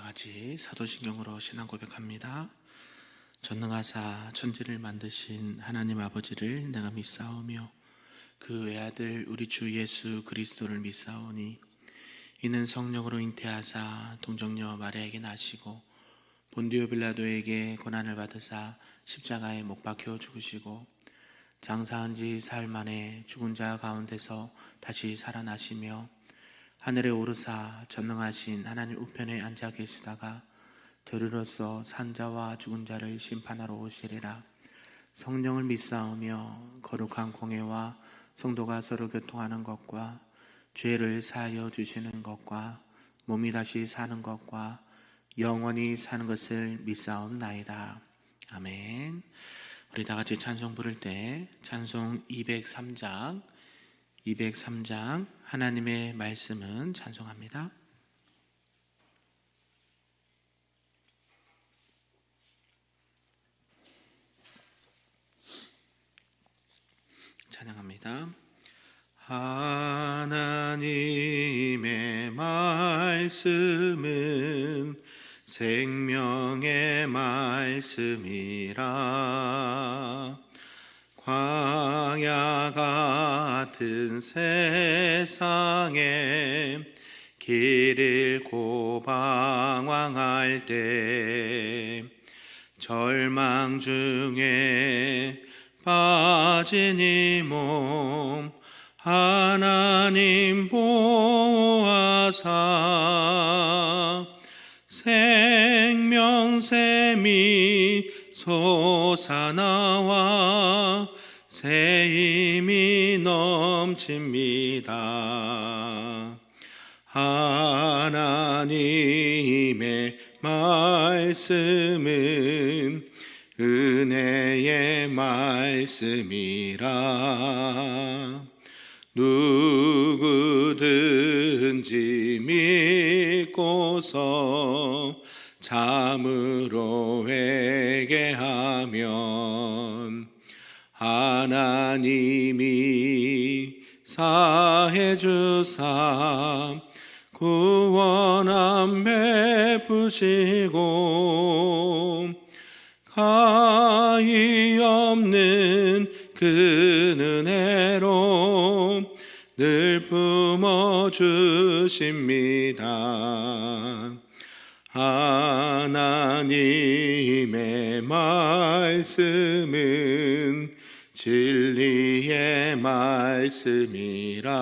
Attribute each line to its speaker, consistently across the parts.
Speaker 1: 같이 사도신경으로 신앙 고백합니다. 전능하사 천지를 만드신 하나님 아버지를 내가 믿사오며 그 외아들 우리 주 예수 그리스도를 믿사오니 이는 성령으로 잉태하사 동정녀 마리아에게 나시고 본디오 빌라도에게 고난을 받으사 십자가에 못 박혀 죽으시고 장사한 지 사흘 만에 죽은 자 가운데서 다시 살아나시며 하늘에 오르사 전능하신 하나님 우편에 앉아 계시다가 들으로서 산자와 죽은 자를 심판하러 오시리라. 성령을 믿사오며 거룩한 공회와 성도가 서로 교통하는 것과 죄를 사하여 주시는 것과 몸이 다시 사는 것과 영원히 사는 것을 믿사옵나이다. 아멘. 우리 다 같이 찬송 부를 때 찬송 203장 하나님의 말씀은 찬송합니다. 찬양합니다. 하나님의 말씀은 생명의 말씀이라. 광야 같은 세상에 길을 고방황할 때 절망 중에 빠진 이 몸 하나님 보호하사 생명샘이 솟아나와 새 힘이 넘칩니다. 하나님의 말씀은 은혜의 말씀이라. 누구든지 믿고서 참으로 회개하면 하나님이 사해 주사 구원함 베푸시고 가히 없는 그 은혜로 늘 품어주십니다. 하나님의 말씀은 진리의 말씀이라.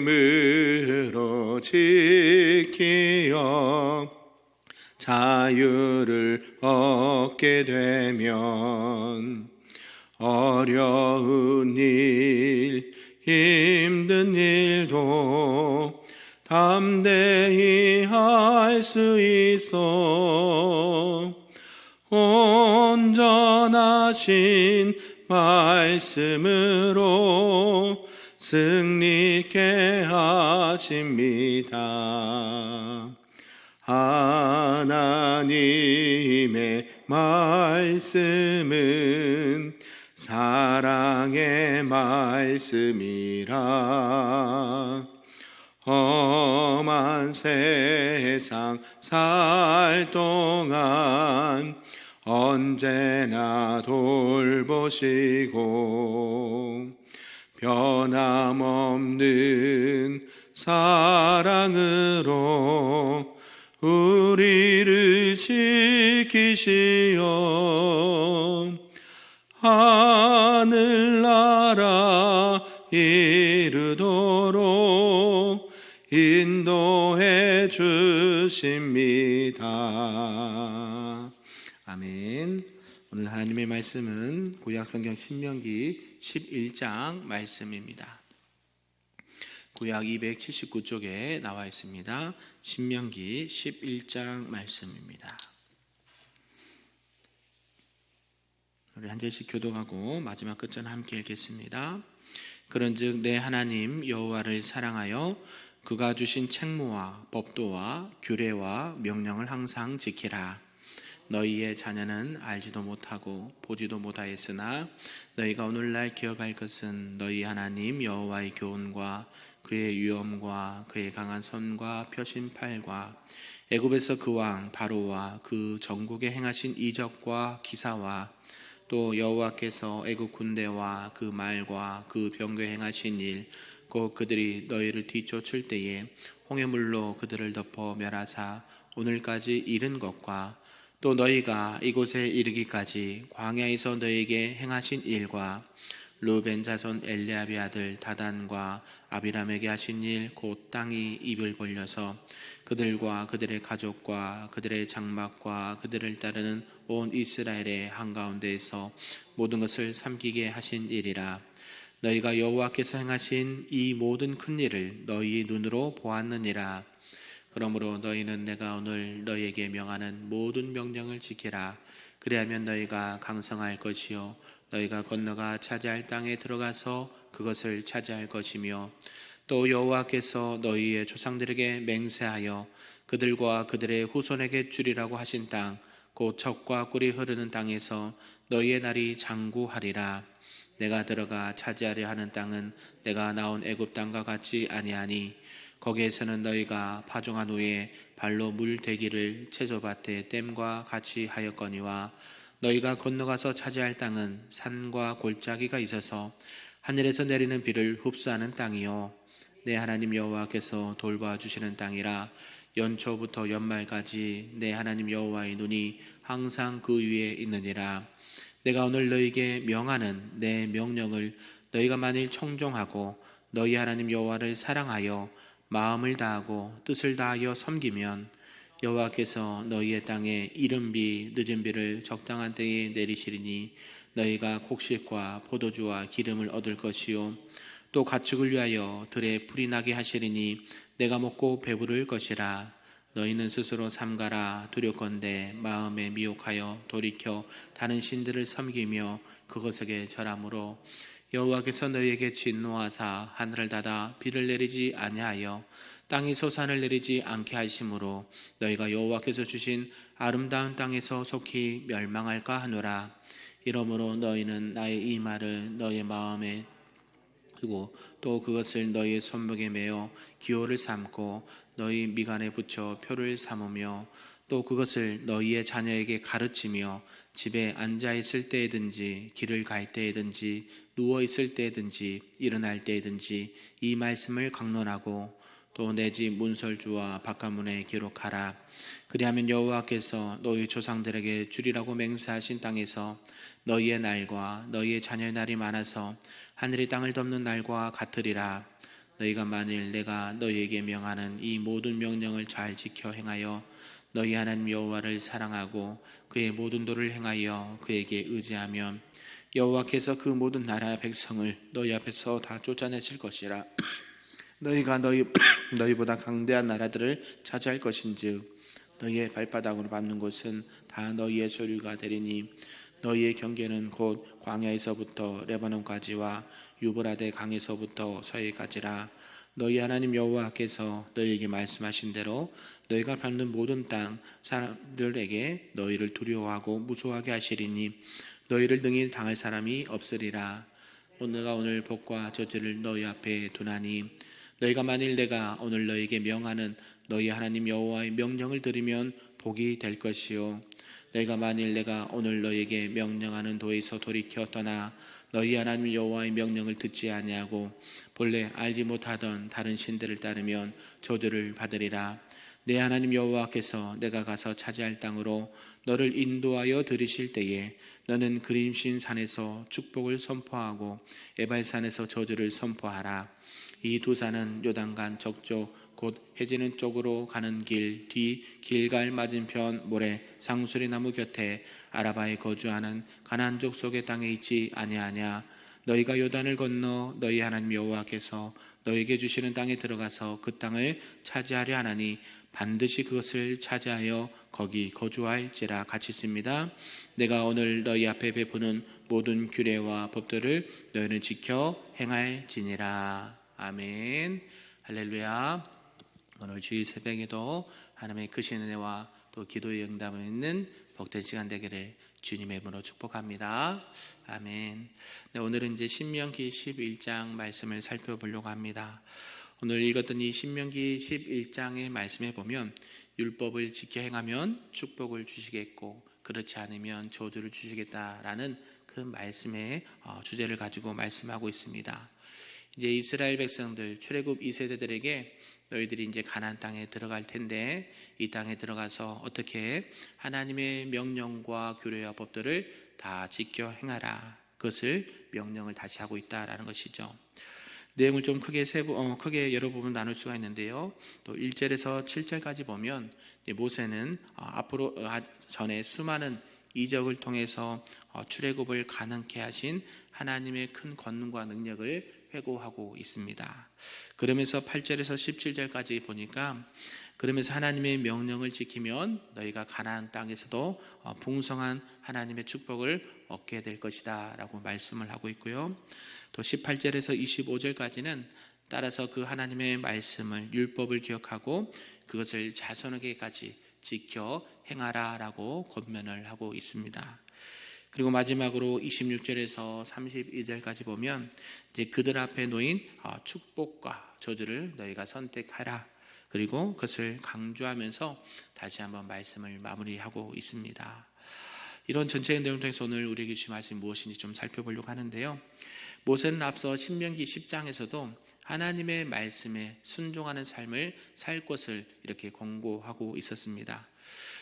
Speaker 1: 믿음으로 지키어 자유를 얻게 되면 어려운 일, 힘든 일도 담대히 할 수 있어. 온전하신 말씀으로 승리케 하십니다. 하나님의 말씀은 사랑의 말씀이라. 험한 세상 살 동안 언제나 돌보시고 변함없는 사랑으로 우리를 지키시어 하늘나라 이르도록 인도해 주십니다. 아멘. 오늘 하나님의 말씀은 구약성경 신명기 11장 말씀입니다. 구약 279쪽에 나와 있습니다. 신명기 11장 말씀입니다. 우리 한 절씩 교독하고 마지막 끝전 함께 읽겠습니다. 그런즉 내 하나님 여호와를 사랑하여 그가 주신 책무와 법도와 규례와 명령을 항상 지키라. 너희의 자녀는 알지도 못하고 보지도 못하였으나 너희가 오늘날 기억할 것은 너희 하나님 여호와의 교훈과 그의 위엄과 그의 강한 손과 펴신 팔과 애굽에서 그 왕 바로와 그 전국에 행하신 이적과 기사와 또 여호와께서 애굽 군대와 그 말과 그 병거에 행하신 일, 곧 그들이 너희를 뒤쫓을 때에 홍해물로 그들을 덮어 멸하사 오늘까지 이른 것과 또 너희가 이곳에 이르기까지 광야에서 너희에게 행하신 일과 르벤 자손 엘리압의 아들 다단과 아비람에게 하신 일, 곧 땅이 입을 벌려서 그들과 그들의 가족과 그들의 장막과 그들을 따르는 온 이스라엘의 한가운데에서 모든 것을 삼키게 하신 일이라. 너희가 여호와께서 행하신 이 모든 큰 일을 너희 눈으로 보았느니라. 그러므로 너희는 내가 오늘 너희에게 명하는 모든 명령을 지키라. 그리하면 너희가 강성할 것이요 너희가 건너가 차지할 땅에 들어가서 그것을 차지할 것이며, 또 여호와께서 너희의 조상들에게 맹세하여 그들과 그들의 후손에게 주리라고 하신 땅, 곧 젖과 꿀이 흐르는 땅에서 너희의 날이 장구하리라. 내가 들어가 차지하려 하는 땅은 내가 나온 애굽 땅과 같지 아니하니 거기에서는 너희가 파종한 후에 발로 물 대기를 채소밭의 댐과 같이 하였거니와, 너희가 건너가서 차지할 땅은 산과 골짜기가 있어서 하늘에서 내리는 비를 흡수하는 땅이요 내 하나님 여호와께서 돌봐주시는 땅이라. 연초부터 연말까지 내 하나님 여호와의 눈이 항상 그 위에 있느니라. 내가 오늘 너희에게 명하는 내 명령을 너희가 만일 청종하고 너희 하나님 여호와를 사랑하여 마음을 다하고 뜻을 다하여 섬기면 여호와께서 너희의 땅에 이른 비 늦은 비를 적당한 때에 내리시리니 너희가 곡식과 포도주와 기름을 얻을 것이요 또 가축을 위하여 들에 풀이 나게 하시리니 내가 먹고 배부를 것이라. 너희는 스스로 삼가라. 두렵건대 마음에 미혹하여 돌이켜 다른 신들을 섬기며 그것에게 절함으로 여호와께서 너희에게 진노하사 하늘을 닫아 비를 내리지 아니하여 땅이 소산을 내리지 않게 하심으로 너희가 여호와께서 주신 아름다운 땅에서 속히 멸망할까 하노라. 이러므로 너희는 나의 이 말을 너희의 마음에 두고 또 그것을 너희의 손목에 매어 기호를 삼고 너희 미간에 붙여 표를 삼으며 또 그것을 너희의 자녀에게 가르치며 집에 앉아 있을 때에든지 길을 갈 때에든지 누워 있을 때에든지 일어날 때에든지 이 말씀을 강론하고 또 내 집 문설주와 바깥문에 기록하라. 그리하면 여호와께서 너희 조상들에게 주리라고 맹세하신 땅에서 너희의 날과 너희의 자녀의 날이 많아서 하늘이 땅을 덮는 날과 같으리라. 너희가 만일 내가 너희에게 명하는 이 모든 명령을 잘 지켜 행하여 너희 하나님 여호와를 사랑하고 그의 모든 도를 행하여 그에게 의지하면 여호와께서 그 모든 나라 백성을 너희 앞에서 다 쫓아내실 것이라. 너희가 너희보다 강대한 나라들을 차지할 것인즉 너희의 발바닥으로 밟는 곳은 다 너희의 소유가 되리니 너희의 경계는 곧 광야에서부터 레바논까지와 유브라데 강에서부터 서해까지라. 너희 하나님 여호와께서 너희에게 말씀하신 대로 너희가 밟는 모든 땅 사람들에게 너희를 두려워하고 무서워하게 하시리니 너희를 능히 당할 사람이 없으리라. 내가 오늘 복과 저주를 너희 앞에 두나니 너희가 만일 내가 오늘 너희에게 명하는 너희 하나님 여호와의 명령을 들으면 복이 될 것이요 너희가 만일 내가 오늘 너희에게 명령하는 도에서 돌이켜 떠나 너희 하나님 여호와의 명령을 듣지 아니하고 본래 알지 못하던 다른 신들을 따르면 저주를 받으리라. 내 하나님 여호와께서 내가 가서 차지할 땅으로 너를 인도하여 들이실 때에 너는 그림신 산에서 축복을 선포하고 에발산에서 저주를 선포하라. 이 두 산은 요단강 저쪽 곧 해지는 쪽으로 가는 길 뒤 길갈 맞은편 모래 상수리 나무 곁에 아라바에 거주하는 가나안 족속의 땅에 있지 아니하냐. 너희가 요단을 건너 너희 하나님 여호와께서 너희에게 주시는 땅에 들어가서 그 땅을 차지하려 하나니 반드시 그것을 차지하여 거기 거주할지라. 같이 있습니다. 내가 오늘 너희 앞에 베푸는 모든 규례와 법도를 너희는 지켜 행할지니라. 아멘. 할렐루야. 오늘 주일 새벽에도 하나님의 크신 은혜와 또 기도의 응답을 있는 복된 시간 되기를 주님의 이름으로 축복합니다. 아멘. 네, 오늘은 이제 신명기 11장 말씀을 살펴보려고 합니다. 오늘 읽었던 이 신명기 11장의 말씀에 보면 율법을 지켜 행하면 축복을 주시겠고 그렇지 않으면 저주를 주시겠다라는 그 말씀의 주제를 가지고 말씀하고 있습니다. 이제 이스라엘 백성들 출애굽 2세대들에게 너희들이 이제 가나안 땅에 들어갈 텐데 이 땅에 들어가서 어떻게 하나님의 명령과 규례와 법들을 다 지켜 행하라. 그것을 명령을 다시 하고 있다라는 것이죠. 내용을 좀 크게 여러 부분 나눌 수가 있는데요. 또 1절에서 7절까지 보면 모세는 앞으로 전에 수많은 이적을 통해서 출애굽을 가능케 하신 하나님의 큰 권능과 능력을 회고하고 있습니다. 그러면서 8절에서 17절까지 보니까 그러면서 하나님의 명령을 지키면 너희가 가나안 땅에서도 풍성한 하나님의 축복을 얻게 될 것이다 라고 말씀을 하고 있고요. 또 18절에서 25절까지는 따라서 그 하나님의 말씀을 율법을 기억하고 그것을 자손에게까지 지켜 행하라 라고 권면을 하고 있습니다. 그리고 마지막으로 26절에서 32절까지 보면 이제 그들 앞에 놓인 축복과 저주를 너희가 선택하라. 그리고 그것을 강조하면서 다시 한번 말씀을 마무리하고 있습니다. 이런 전체의 내용 통해서 오늘 우리에게 주신 말씀이 무엇인지 좀 살펴보려고 하는데요. 모세는 앞서 신명기 10장에서도 하나님의 말씀에 순종하는 삶을 살 것을 이렇게 권고하고 있었습니다.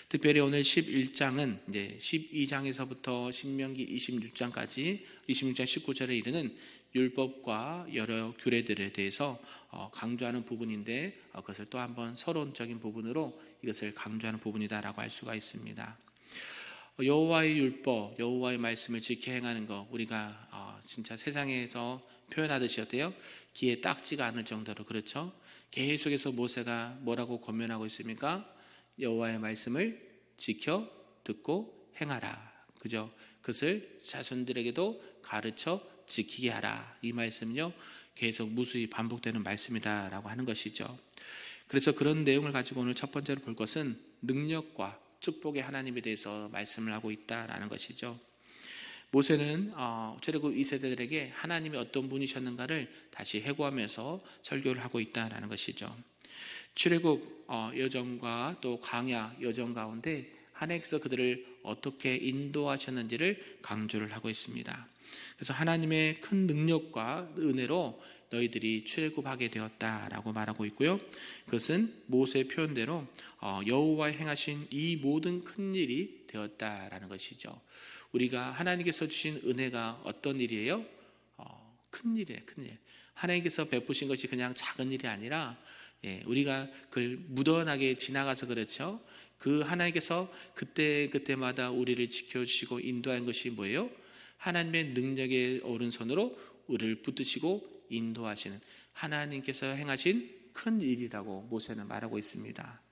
Speaker 1: 특별히 오늘 11장은 이제 12장에서부터 신명기 26장까지 26장 19절에 이르는 율법과 여러 규례들에 대해서 강조하는 부분인데 그것을 또 한번 서론적인 부분으로 이것을 강조하는 부분이다라고 할 수가 있습니다. 여호와의 율법, 여호와의 말씀을 지켜 행하는 것 우리가 진짜 세상에서 표현하듯이 어때요? 귀에 딱지가 않을 정도로 그렇죠? 계속해서 모세가 뭐라고 권면하고 있습니까? 여호와의 말씀을 지켜 듣고 행하라. 그죠? 그것을 자손들에게도 가르쳐 지키게 하라. 이 말씀은요 계속 무수히 반복되는 말씀이다라고 하는 것이죠. 그래서 그런 내용을 가지고 오늘 첫 번째로 볼 것은 능력과 축복의 하나님에 대해서 말씀을 하고 있다라는 것이죠. 모세는 출애굽 2세대들에게 하나님이 어떤 분이셨는가를 다시 회고하면서 설교를 하고 있다라는 것이죠. 출애굽 여정과 또 광야 여정 가운데 하나님께서 그들을 어떻게 인도하셨는지를 강조를 하고 있습니다. 그래서 하나님의 큰 능력과 은혜로 너희들이 출애굽하게 되었다라고 말하고 있고요. 그것은 모세의 표현대로 여호와의 행하신 이 모든 큰 일이 되었다라는 것이죠. 우리가 하나님께서 주신 은혜가 어떤 일이에요? 큰 일이에요. 큰 일. 하나님께서 베푸신 것이 그냥 작은 일이 아니라 우리가 그걸 무던하게 지나가서 그렇죠. 그 하나님께서 그때마다 우리를 지켜주시고 인도한 것이 뭐예요? 하나님의 능력의 오른손으로 우리를 붙드시고 인도하시는 하나님께서 행하신 큰 일이라고 모세는 말하고 있습니다.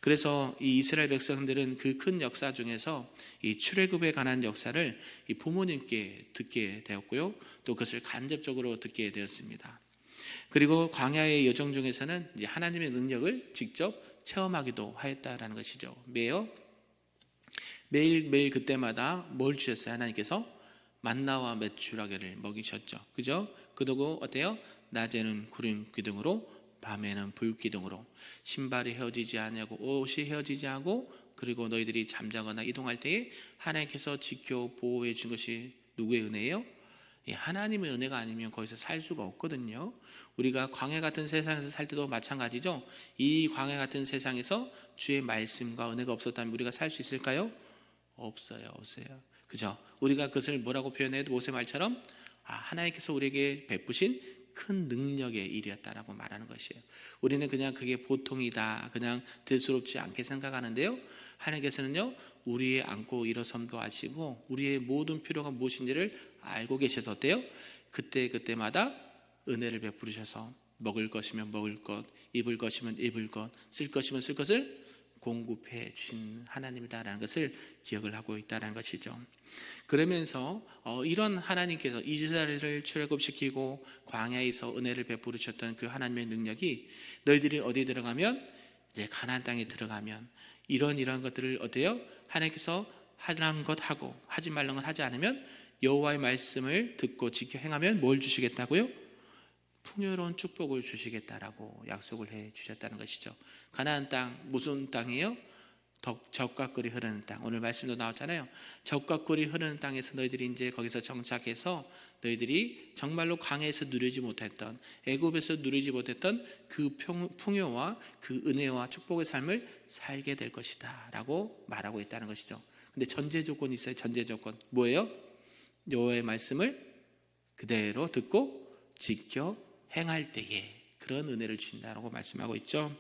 Speaker 1: 그래서 이 이스라엘 백성들은 그 큰 역사 중에서 이 출애굽에 관한 역사를 이 부모님께 듣게 되었고요. 또 그것을 간접적으로 듣게 되었습니다. 그리고 광야의 여정 중에서는 이제 하나님의 능력을 직접 체험하기도 하였다라는 것이죠. 매일 그때마다 뭘 주셨어요? 하나님께서 만나와 메추라기를 먹이셨죠. 그죠? 그리고 어때요? 낮에는 구름 기둥으로 밤에는 불 기둥으로 신발이 헤어지지 않냐고 옷이 헤어지지 않고 그리고 너희들이 잠자거나 이동할 때에 하나님께서 지켜 보호해 준 것이 누구의 은혜예요? 하나님의 은혜가 아니면 거기서 살 수가 없거든요. 우리가 광야 같은 세상에서 살 때도 마찬가지죠. 이 광야 같은 세상에서 주의 말씀과 은혜가 없었다면 우리가 살 수 있을까요? 없어요. 그죠? 우리가 그것을 뭐라고 표현해도 모세 말처럼 하나님께서 우리에게 베푸신 큰 능력의 일이었다라고 말하는 것이에요. 우리는 그냥 그게 보통이다, 그냥 대수롭지 않게 생각하는데요. 하나님께서는요, 우리의 안고 일어섬도 아시고 우리의 모든 필요가 무엇인지를 알고 계셔서 어때요? 그때마다 은혜를 베푸셔서 먹을 것이면 먹을 것, 입을 것이면 입을 것, 쓸 것이면 쓸 것을 공급해 주신 하나님이다라는 것을 기억을 하고 있다는 것이죠. 그러면서 이런 하나님께서 이스라엘을 출애굽시키고 광야에서 은혜를 베푸셨던 그 하나님의 능력이 너희들이 어디에 들어가면 이제 가나안 땅에 들어가면 이런 것들을 어때요? 하나님께서 하라는 것 하고 하지 말라는 것 하지 않으면 여호와의 말씀을 듣고 지켜 행하면 뭘 주시겠다고요? 풍요로운 축복을 주시겠다라고 약속을 해 주셨다는 것이죠. 가나안 땅, 무슨 땅이에요? 젖과 꿀이 흐르는 땅. 오늘 말씀도 나왔잖아요. 젖과 꿀이 흐르는 땅에서 너희들이 이제 거기서 정착해서 너희들이 정말로 강에서 누리지 못했던, 애굽에서 누리지 못했던 그 풍요와 그 은혜와 축복의 삶을 살게 될 것이다 라고 말하고 있다는 것이죠. 근데 전제 조건이 있어요. 전제 조건 뭐예요? 여호와의 말씀을 그대로 듣고 지켜 행할 때에 그런 은혜를 주신다라고 말씀하고 있죠.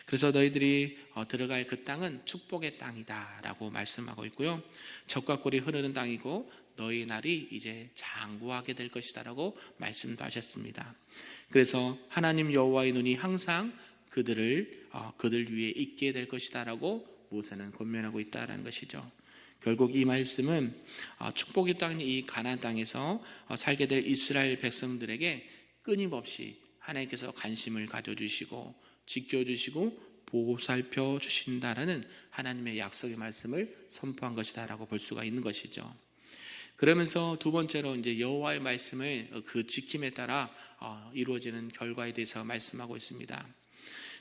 Speaker 1: 그래서 너희들이 들어갈 그 땅은 축복의 땅이다 라고 말씀하고 있고요. 젖과 꿀이 흐르는 땅이고 너희 날이 이제 장구하게 될 것이다 라고 말씀도 하셨습니다. 그래서 하나님 여호와의 눈이 항상 그들 위에 있게 될 것이다 라고 모세는 권면하고 있다는 것이죠. 결국 이 말씀은 축복의 땅인 이 가나안 땅에서 살게 될 이스라엘 백성들에게 끊임없이 하나님께서 관심을 가져주시고 지켜주시고 보살펴 주신다라는 하나님의 약속의 말씀을 선포한 것이다 라고 볼 수가 있는 것이죠. 그러면서 두 번째로 이제 여호와의 말씀을 그 지킴에 따라 이루어지는 결과에 대해서 말씀하고 있습니다.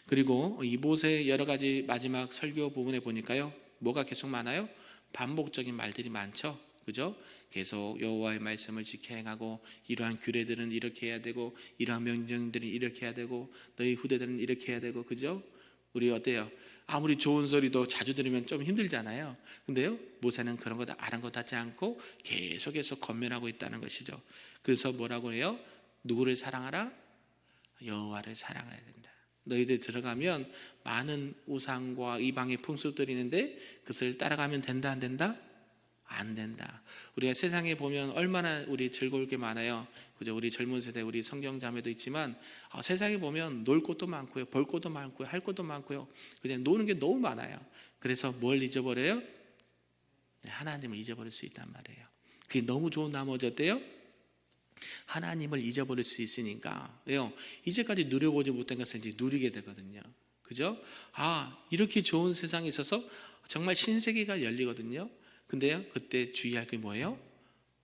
Speaker 1: 그리고 이 모세의 여러 가지 마지막 설교 부분에 보니까요, 뭐가 계속 많아요? 반복적인 말들이 많죠. 그죠? 계속 여호와의 말씀을 지켜 행하고 이러한 규례들은 이렇게 해야 되고 이러한 명령들은 이렇게 해야 되고 너희 후대들은 이렇게 해야 되고, 그죠? 우리 어때요? 아무리 좋은 소리도 자주 들으면 좀 힘들잖아요. 근데요, 모세는 그런 거 다 아랑곳하지 않고 계속해서 권면하고 있다는 것이죠. 그래서 뭐라고 해요? 누구를 사랑하라? 여호와를 사랑해야 된다. 너희들 들어가면 많은 우상과 이방의 풍습들이 있는데 그것을 따라가면 된다, 안 된다? 안 된다. 우리가 세상에 보면 얼마나 우리 즐거울 게 많아요. 그죠? 우리 젊은 세대, 우리 성경 자매도 있지만 세상에 보면 놀 곳도 많고요, 볼 곳도 많고요, 할 것도 많고요. 그냥 노는 게 너무 많아요. 그래서 뭘 잊어버려요? 하나님을 잊어버릴 수 있단 말이에요. 그게 너무 좋은 나머지 어때요? 하나님을 잊어버릴 수 있으니까, 왜요? 이제까지 누려보지 못한 것을 이제 누리게 되거든요. 그죠? 이렇게 좋은 세상에 있어서 정말 신세계가 열리거든요. 근데요, 그때 주의할 게 뭐예요?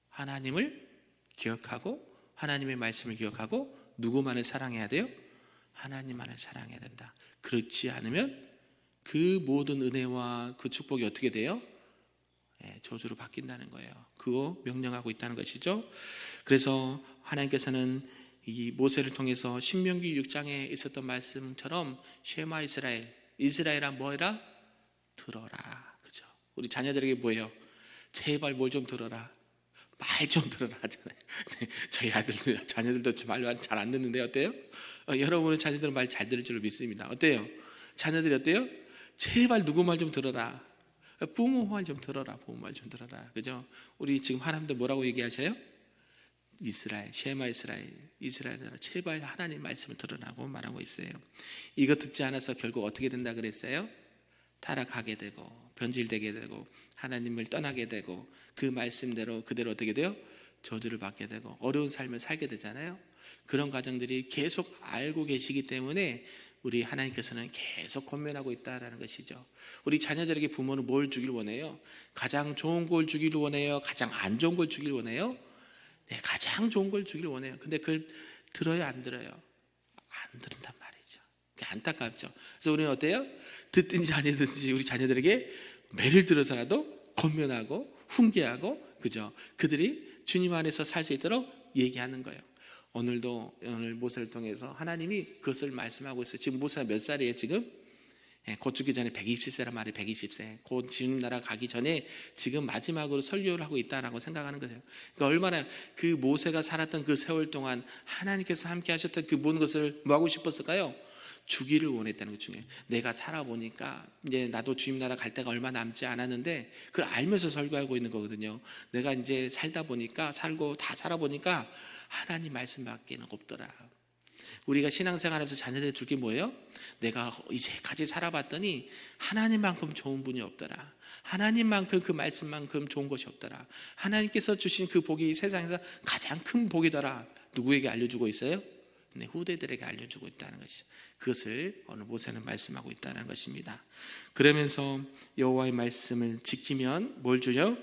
Speaker 1: 하나님을 기억하고 하나님의 말씀을 기억하고 누구만을 사랑해야 돼요? 하나님만을 사랑해야 된다. 그렇지 않으면 그 모든 은혜와 그 축복이 어떻게 돼요? 저주로 바뀐다는 거예요. 그거 명령하고 있다는 것이죠. 그래서 하나님께서는 이 모세를 통해서 신명기 6장에 있었던 말씀처럼 쉐마 이스라엘아 뭐해라? 들어라. 그죠? 우리 자녀들에게 뭐예요? 제발 뭘 좀 들어라. 말 좀 들어라 하잖아요. 저희 자녀들도 말 잘 안 듣는데 어때요? 여러분의 자녀들은 말 잘 들을 줄로 믿습니다. 어때요? 자녀들이 어때요? 제발 누구 말 좀 들어라. 부모 말 좀 들어라. 부모 말 좀 들어라. 그죠? 우리 지금 하나님도 뭐라고 얘기하셔요? 쉐마 이스라엘아 제발 하나님 말씀을 들으라고 말하고 있어요. 이거 듣지 않아서 결국 어떻게 된다 그랬어요? 타락하게 되고 변질되게 되고 하나님을 떠나게 되고 그 말씀대로 그대로 어떻게 돼요? 저주를 받게 되고 어려운 삶을 살게 되잖아요. 그런 과정들이 계속 알고 계시기 때문에 우리 하나님께서는 계속 권면하고 있다는 것이죠. 우리 자녀들에게 부모는 뭘 주길 원해요? 가장 좋은 걸 주길 원해요? 가장 안 좋은 걸 주길 원해요? 네, 가장 좋은 걸 주길 원해요. 근데 그걸 들어요, 안 들어요? 안 들은단 말이죠. 안타깝죠. 그래서 우리는 어때요? 듣든지 안 듣든지 우리 자녀들에게 매를 들어서라도 권면하고 훈계하고, 그죠? 그들이 주님 안에서 살 수 있도록 얘기하는 거예요. 오늘 모세를 통해서 하나님이 그것을 말씀하고 있어요. 지금 모세가 몇 살이에요 지금? 곧 죽기 전에 120세란 말이에요. 120세. 곧 지금 나라 가기 전에 지금 마지막으로 설교를 하고 있다라고 생각하는 거예요. 그러니까 얼마나 그 모세가 살았던 그 세월 동안 하나님께서 함께 하셨던 그 모든 것을 뭐 하고 싶었을까요? 주기를 원했다는 것 중에, 내가 살아보니까 이제 나도 주님 나라 갈 때가 얼마 남지 않았는데 그걸 알면서 설교하고 있는 거거든요. 내가 이제 살고 다 살아보니까 하나님 말씀밖에는 없더라. 우리가 신앙생활하면서 자녀들에게 줄 게 뭐예요? 내가 이제까지 살아봤더니 하나님만큼 좋은 분이 없더라. 하나님만큼 그 말씀만큼 좋은 것이 없더라. 하나님께서 주신 그 복이 세상에서 가장 큰 복이더라. 누구에게 알려주고 있어요? 네, 후대들에게 알려주고 있다는 것이죠. 그것을 오늘 모세는 말씀하고 있다는 것입니다. 그러면서 여호와의 말씀을 지키면 뭘 주죠?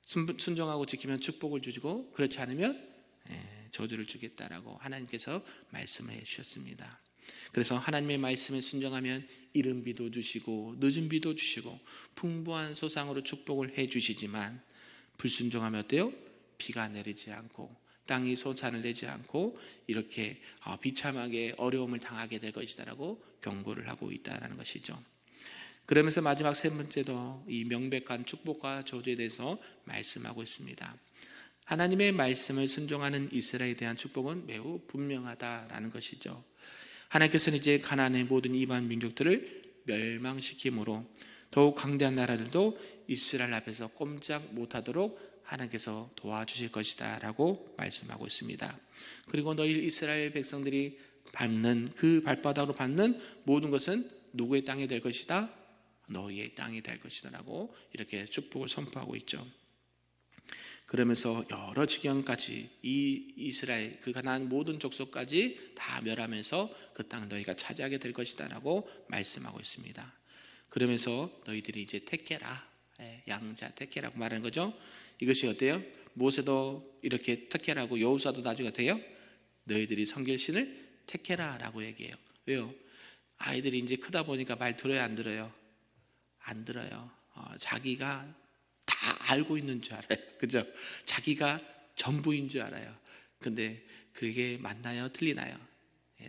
Speaker 1: 순종하고 지키면 축복을 주시고 그렇지 않으면 저주를 주겠다라고 하나님께서 말씀을 해주셨습니다. 그래서 하나님의 말씀에 순종하면 이른 비도 주시고 늦은 비도 주시고 풍부한 소상으로 축복을 해주시지만 불순종하면 어때요? 비가 내리지 않고 땅이 소산을 내지 않고 이렇게 비참하게 어려움을 당하게 될 것이다라고 경고를 하고 있다는 것이죠. 그러면서 마지막 세 번째도 이 명백한 축복과 저주에 대해서 말씀하고 있습니다. 하나님의 말씀을 순종하는 이스라엘에 대한 축복은 매우 분명하다라는 것이죠. 하나님께서는 이제 가나안의 모든 이방 민족들을 멸망시킴으로 더욱 강대한 나라들도 이스라엘 앞에서 꼼짝 못하도록 하나님께서 도와주실 것이다 라고 말씀하고 있습니다. 그리고 너희 이스라엘 백성들이 밟는 그 발바닥으로 밟는 모든 것은 누구의 땅이 될 것이다? 너희의 땅이 될 것이다 라고 이렇게 축복을 선포하고 있죠. 그러면서 여러 지경까지 이 이스라엘 그 가나안 모든 족속까지 다 멸하면서 그 땅 너희가 차지하게 될 것이다 라고 말씀하고 있습니다. 그러면서 너희들이 이제 택해라, 양자 택해라고 말하는 거죠. 이것이 어때요? 모세도 이렇게 택해라고, 여호수아도 나중에 어때요? 너희들이 섬길 신을 택해라 라고 얘기해요. 왜요? 아이들이 이제 크다 보니까 말 들어요, 안 들어요? 안 들어요. 자기가 다 알고 있는 줄 알아요. 그죠? 자기가 전부인 줄 알아요. 근데 그게 맞나요? 틀리나요?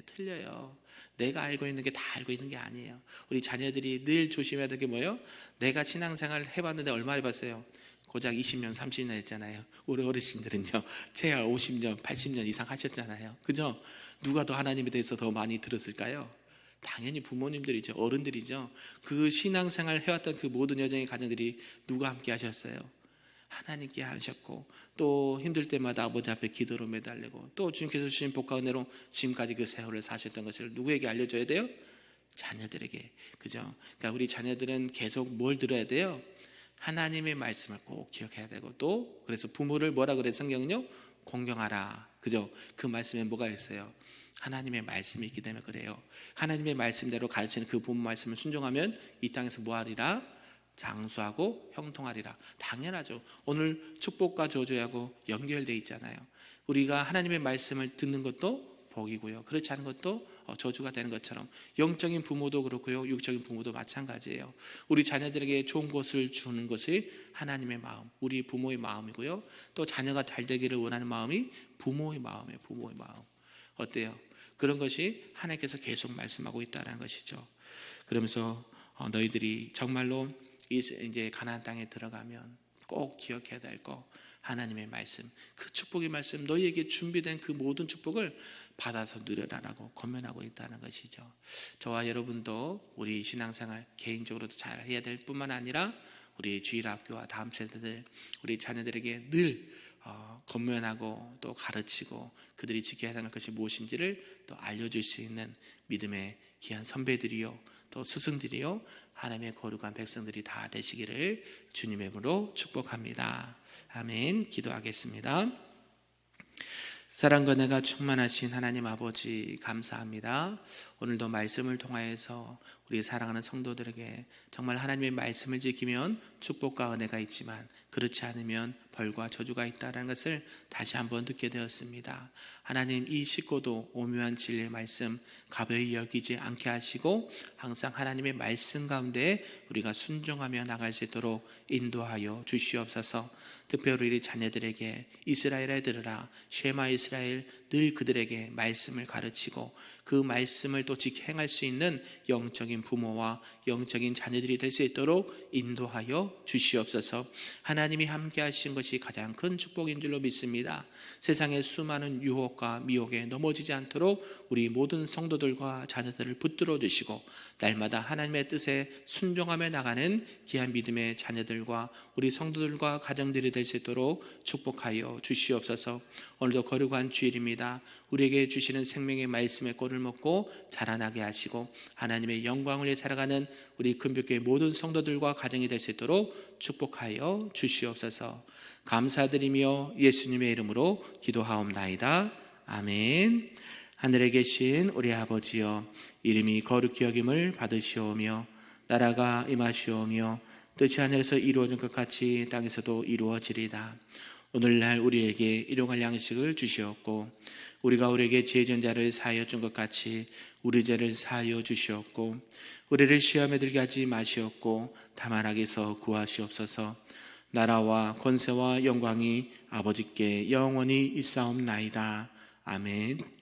Speaker 1: 틀려요. 내가 알고 있는 게 다 알고 있는 게 아니에요. 우리 자녀들이 늘 조심해야 될 게 뭐예요? 내가 신앙생활 해봤는데 얼마 해봤어요? 고작 20년, 30년 했잖아요. 우리 어르신들은요, 최하 50년, 80년 이상 하셨잖아요. 그죠? 누가 더 하나님에 대해서 더 많이 들었을까요? 당연히 부모님들이죠. 어른들이죠. 그 신앙생활 해왔던 그 모든 여정의 가정들이 누가 함께 하셨어요? 하나님께 하셨고, 또 힘들 때마다 아버지 앞에 기도로 매달리고, 또 주님께서 주신 복과 은혜로 지금까지 그 세월을 사셨던 것을 누구에게 알려줘야 돼요? 자녀들에게. 그죠? 그러니까 우리 자녀들은 계속 뭘 들어야 돼요? 하나님의 말씀을 꼭 기억해야 되고, 또 그래서 부모를 뭐라 그래 성경은요? 공경하라. 그죠? 그 말씀에 뭐가 있어요? 하나님의 말씀이 있기 때문에 그래요. 하나님의 말씀대로 가르치는 그 부모 말씀을 순종하면 이 땅에서 뭐하리라? 장수하고 형통하리라. 당연하죠. 오늘 축복과 저주하고 연결되어 있잖아요. 우리가 하나님의 말씀을 듣는 것도 복이고요, 그렇지 않은 것도 저주가 되는 것처럼 영적인 부모도 그렇고요, 육적인 부모도 마찬가지예요. 우리 자녀들에게 좋은 것을 주는 것이 하나님의 마음, 우리 부모의 마음이고요, 또 자녀가 잘 되기를 원하는 마음이 부모의 마음이에요. 부모의 마음. 어때요? 그런 것이 하나님께서 계속 말씀하고 있다는 것이죠. 그러면서 너희들이 정말로 이제 가나안 땅에 들어가면 꼭 기억해야 될 거, 하나님의 말씀, 그 축복의 말씀, 너희에게 준비된 그 모든 축복을 받아서 누려라라고 권면하고 있다는 것이죠. 저와 여러분도 우리 신앙생활 개인적으로도 잘 해야 될 뿐만 아니라 우리 주일학교와 다음 세대들, 우리 자녀들에게 늘 권면하고 또 가르치고 그들이 지켜야 하는 것이 무엇인지를 또 알려줄 수 있는 믿음의 귀한 선배들이요, 또 스승들이요, 하나님의 거룩한 백성들이 다 되시기를 주님의 이름으로 축복합니다. 아멘. 기도하겠습니다. 사랑과 은혜가 충만하신 하나님 아버지, 감사합니다. 오늘도 말씀을 통하여서 우리 사랑하는 성도들에게 정말 하나님의 말씀을 지키면 축복과 은혜가 있지만 그렇지 않으면 벌과 저주가 있다는 것을 다시 한번 듣게 되었습니다. 하나님, 이 쉽고도 오묘한 진리의 말씀 가벼이 여기지 않게 하시고 항상 하나님의 말씀 가운데 우리가 순종하며 나갈 수 있도록 인도하여 주시옵소서. 특별히 우리 자녀들에게 이스라엘에 들으라, 쉐마 이스라엘, 늘 그들에게 말씀을 가르치고 그 말씀을 또 지켜 행할 수 있는 영적인 부모와 영적인 자녀들이 될 수 있도록 인도하여 주시옵소서. 하나님이 함께 하신 것이 가장 큰 축복인 줄로 믿습니다. 세상의 수많은 유혹과 미혹에 넘어지지 않도록 우리 모든 성도들과 자녀들을 붙들어 주시고 날마다 하나님의 뜻에 순종하며 나가는 귀한 믿음의 자녀들과 우리 성도들과 가정들이 될 수 있도록 축복하여 주시옵소서. 오늘도 거룩한 주일입니다. 우리에게 주시는 생명의 말씀의 꼴을 먹고 자라나게 하시고 하나님의 영광을 위해 살아가는 우리 금빛교회 모든 성도들과 가정이 될 수 있도록 축복하여 주시옵소서. 감사드리며 예수님의 이름으로 기도하옵나이다. 아멘. 하늘에 계신 우리 아버지여, 이름이 거룩히 여김을 받으시오며 나라가 임하시오며 뜻이 하늘에서 이루어진 것 같이 땅에서도 이루어지리다. 오늘날 우리에게 일용할 양식을 주시었고 우리가 우리에게 죄 지은 자를 사하여 준 것 같이 우리 죄를 사하여 주시었고 우리를 시험에 들게 하지 마시었고 다만 악에서 구하시옵소서. 나라와 권세와 영광이 아버지께 영원히 있사옵나이다. 아멘.